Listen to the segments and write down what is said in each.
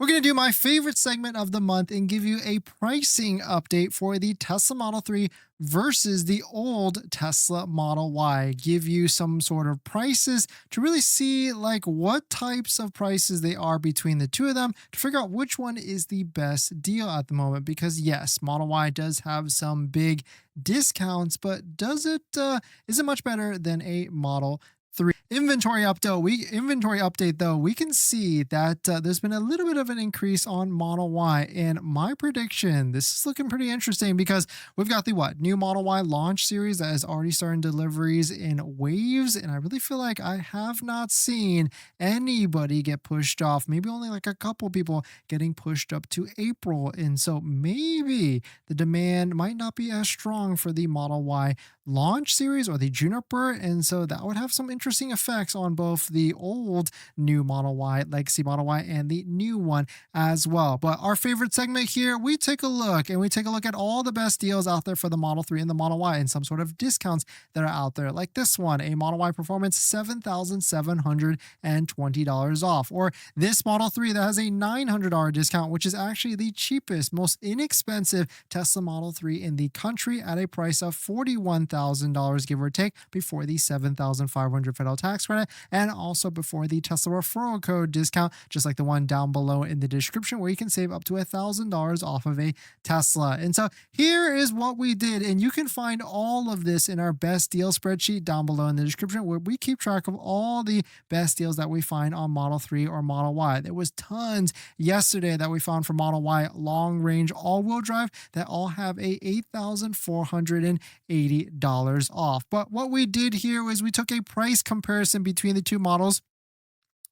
We're going to do my favorite segment of the month and give you a pricing update for the Tesla Model 3 versus the old Tesla Model Y. Give you some sort of prices to really see like what types of prices they are between the two of them to figure out which one is the best deal at the moment. Because yes, Model Y does have some big discounts, but is it much better than a Model 3? Inventory update though, we can see that there's been a little bit of an increase on Model Y, and my prediction, this is looking pretty interesting because we've got the new Model Y launch series that is already starting deliveries in waves, and I really feel like I have not seen anybody get pushed off. Maybe only like a couple people getting pushed up to April, and so maybe the demand might not be as strong for the Model Y launch series or the Juniper, and so that would have some interesting effects on both the old new Model Y, Legacy Model Y, and the new one as well. But our favorite segment here, we take a look at all the best deals out there for the Model 3 and the Model Y and some sort of discounts that are out there, like this one, a Model Y Performance $7,720 off, or this Model 3 that has a $900 discount, which is actually the cheapest, most inexpensive Tesla Model 3 in the country at a price of $41,000, give or take, before the $7,500 federal tax credit, and also before the Tesla referral code discount, just like the one down below in the description, where you can save up to $1,000 off of a Tesla. And so here is what we did, and you can find all of this in our best deal spreadsheet down below in the description, where we keep track of all the best deals that we find on Model 3 or Model Y. There was tons yesterday that we found for Model Y long range all-wheel drive that all have a $8,480 off. But what we did here was we took a price comparison between the two models.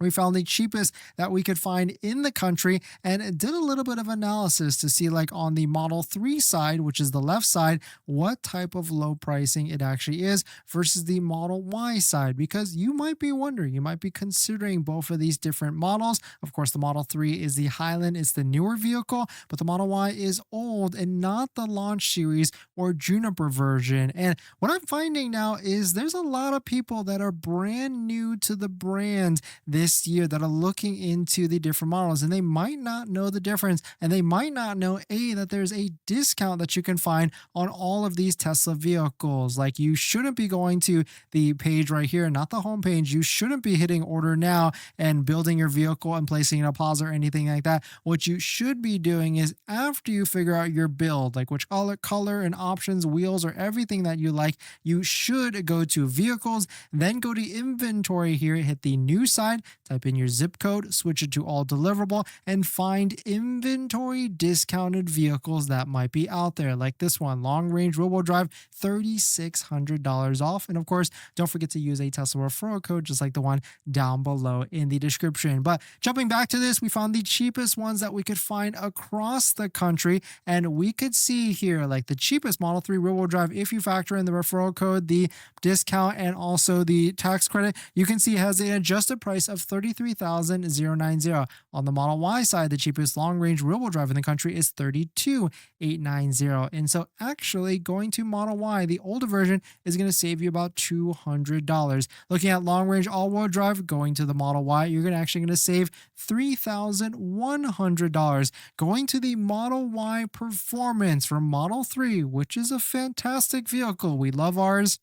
We found the cheapest that we could find in the country and did a little bit of analysis to see, like, on the Model 3 side, which is the left side, what type of low pricing it actually is versus the Model Y side. Because you might be wondering, you might be considering both of these different models. Of course, the Model 3 is the Highland, it's the newer vehicle, but the Model Y is old and not the launch series or Juniper version. And what I'm finding now is there's a lot of people that are brand new to the brand this year that are looking into the different models, and they might not know the difference, and they might not know that there's a discount that you can find on all of these Tesla vehicles. Like, you shouldn't be going to the page right here, not the home page. You shouldn't be hitting order now and building your vehicle and placing a deposit or anything like that. What you should be doing is, after you figure out your build, like which color and options, wheels, or everything that you like, you should go to vehicles, then go to inventory here, hit the new side, type in your zip code, switch it to all deliverable, and find inventory discounted vehicles that might be out there, like this one, long range rear-wheel drive, $3,600 off. And of course, don't forget to use a Tesla referral code, just like the one down below in the description. But jumping back to this, we found the cheapest ones that we could find across the country, and we could see here, like, the cheapest Model 3 rear-wheel drive, if you factor in the referral code, the discount, and also the tax credit, you can see it has an adjusted price of $33,090. On the Model Y side, the cheapest long-range rear-wheel drive in the country is $32,890. And so actually going to Model Y, the older version, is going to save you about $200. Looking at long-range all-wheel drive, going to the Model Y, you're actually going to save $3,100. Going to the Model Y Performance from Model 3, which is a fantastic vehicle. We love ours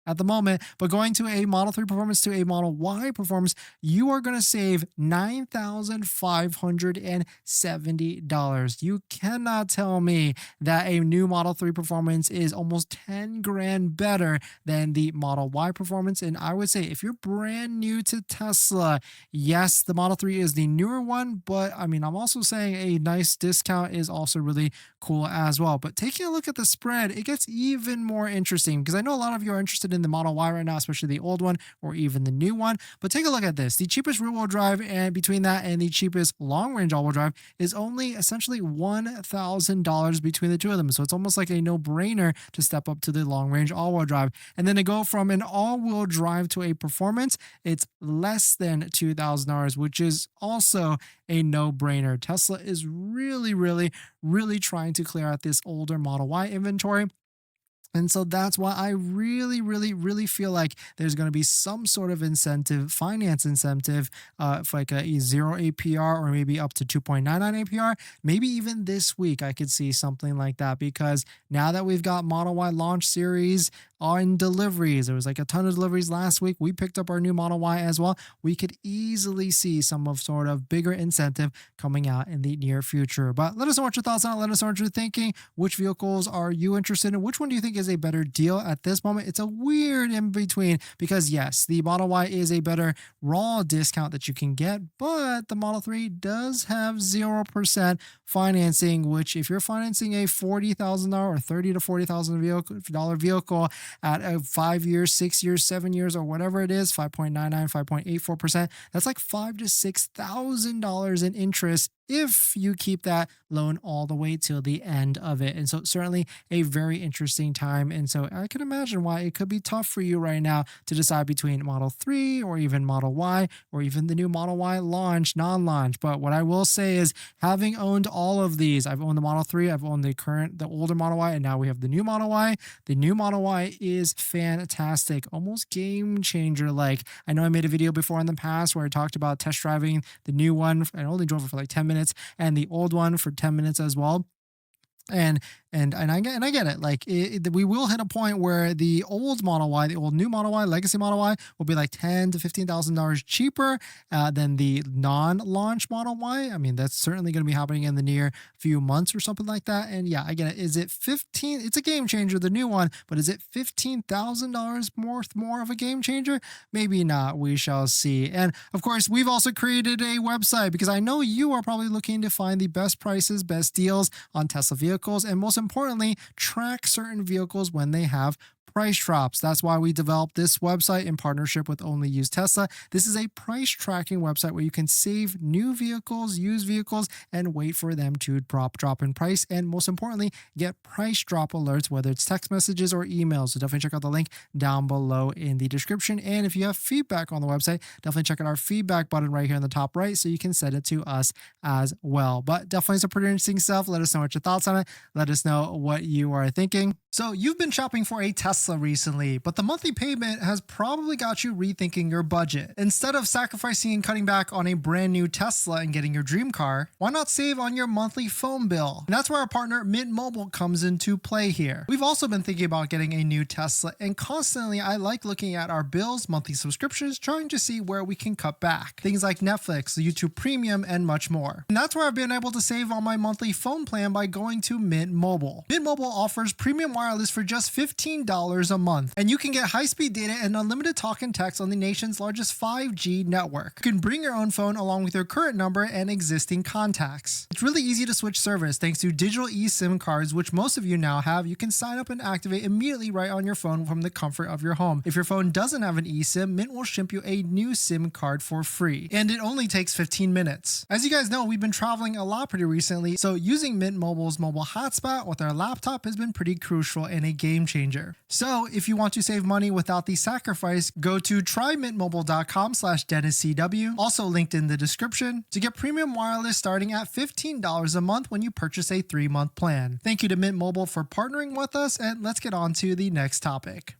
at the moment, but going to a Model 3 Performance to a Model Y Performance, you are going to save $9,570. You cannot tell me that a new Model 3 Performance is almost 10 grand better than the Model Y Performance. And I would say, if you're brand new to Tesla, yes, the Model 3 is the newer one, but I mean, I'm also saying a nice discount is also really cool as well. But taking a look at the spread, it gets even more interesting, because I know a lot of you are interested in the Model Y right now, especially the old one or even the new one. But take a look at this. The cheapest rear-wheel drive, and between that and the cheapest long-range all-wheel drive, is only essentially $1,000 between the two of them. So it's almost like a no-brainer to step up to the long-range all-wheel drive. And then to go from an all-wheel drive to a Performance, it's less than $2,000, which is also a no-brainer. Tesla is really, really, really trying to clear out this older Model Y inventory. And so that's why I really feel like there's going to be some sort of incentive, finance incentive, for like a 0 APR or maybe up to 2.99 APR. Maybe even this week I could see something like that, because now that we've got Model Y launch series on deliveries, there was like a ton of deliveries last week. We picked up our new Model Y as well. We could easily see some of sort of bigger incentive coming out in the near future. But let us know what your thoughts on it. Let us know what you're thinking. Which vehicles are you interested in? Which one do you think is a better deal at this moment? It's a weird in between, because yes, the Model Y is a better raw discount that you can get, but the Model 3 does have 0% financing, which if you're financing a $40,000 or $30 to $40,000 vehicle at a 5 years, 6 years, 7 years, or whatever it is, 5.99, 5.84%, that's like $5,000 to $6,000 in interest if you keep that loan all the way till the end of it. And so certainly a very interesting time. And so I can imagine why it could be tough for you right now to decide between Model 3 or even Model Y or even the new Model Y launch, non-launch. But what I will say is, having owned all of these, I've owned the Model 3, I've owned the older Model Y, and now we have the new Model Y. The new Model Y is fantastic, almost game changer. Like, I know I made a video before in the past where I talked about test driving the new one. I only drove it for like 10 minutes, and the old one for 10 minutes as well. And I get it. Like, we will hit a point where the old Model Y, the old new Model Y, legacy Model Y, will be like $10,000 to $15,000 cheaper than the non-launch Model Y. I mean, that's certainly going to be happening in the near few months or something like that. And yeah, I get it. Is it 15? It's a game changer, the new one, but is it $15,000 more of a game changer? Maybe not. We shall see. And of course, we've also created a website, because I know you are probably looking to find the best prices, best deals on Tesla vehicles, and most importantly, track certain vehicles when they have price drops. That's why we developed this website in partnership with Only Use Tesla. This is a price tracking website where you can save new vehicles, used vehicles, and wait for them to drop in price. And most importantly, get price drop alerts, whether it's text messages or emails. So definitely check out the link down below in the description. And if you have feedback on the website, definitely check out our feedback button right here in the top right, so you can send it to us as well. But definitely some pretty interesting stuff. Let us know what your thoughts on it. Let us know what you are thinking. So you've been shopping for a Tesla recently, but the monthly payment has probably got you rethinking your budget. Instead of sacrificing and cutting back on a brand new Tesla and getting your dream car, why not save on your monthly phone bill? And that's where our partner Mint Mobile comes into play here. We've also been thinking about getting a new Tesla, and constantly I like looking at our bills, monthly subscriptions, trying to see where we can cut back. Things like Netflix, YouTube Premium, and much more. And that's where I've been able to save on my monthly phone plan by going to Mint Mobile. Mint Mobile offers premium wireless for just $15 a month, and you can get high-speed data and unlimited talk and text on the nation's largest 5G network. You can bring your own phone along with your current number and existing contacts. It's really easy to switch service thanks to digital eSIM cards, which most of you now have. You can sign up and activate immediately right on your phone from the comfort of your home. If your phone doesn't have an eSIM, Mint will ship you a new SIM card for free, and it only takes 15 minutes. As you guys know, we've been traveling a lot pretty recently, so using Mint Mobile's mobile hotspot with our laptop has been pretty crucial and a game changer. So if you want to save money without the sacrifice, go to trymintmobile.com/DennisCW, also linked in the description, to get premium wireless starting at $15 a month when you purchase a 3-month plan. Thank you to Mint Mobile for partnering with us, and let's get on to the next topic.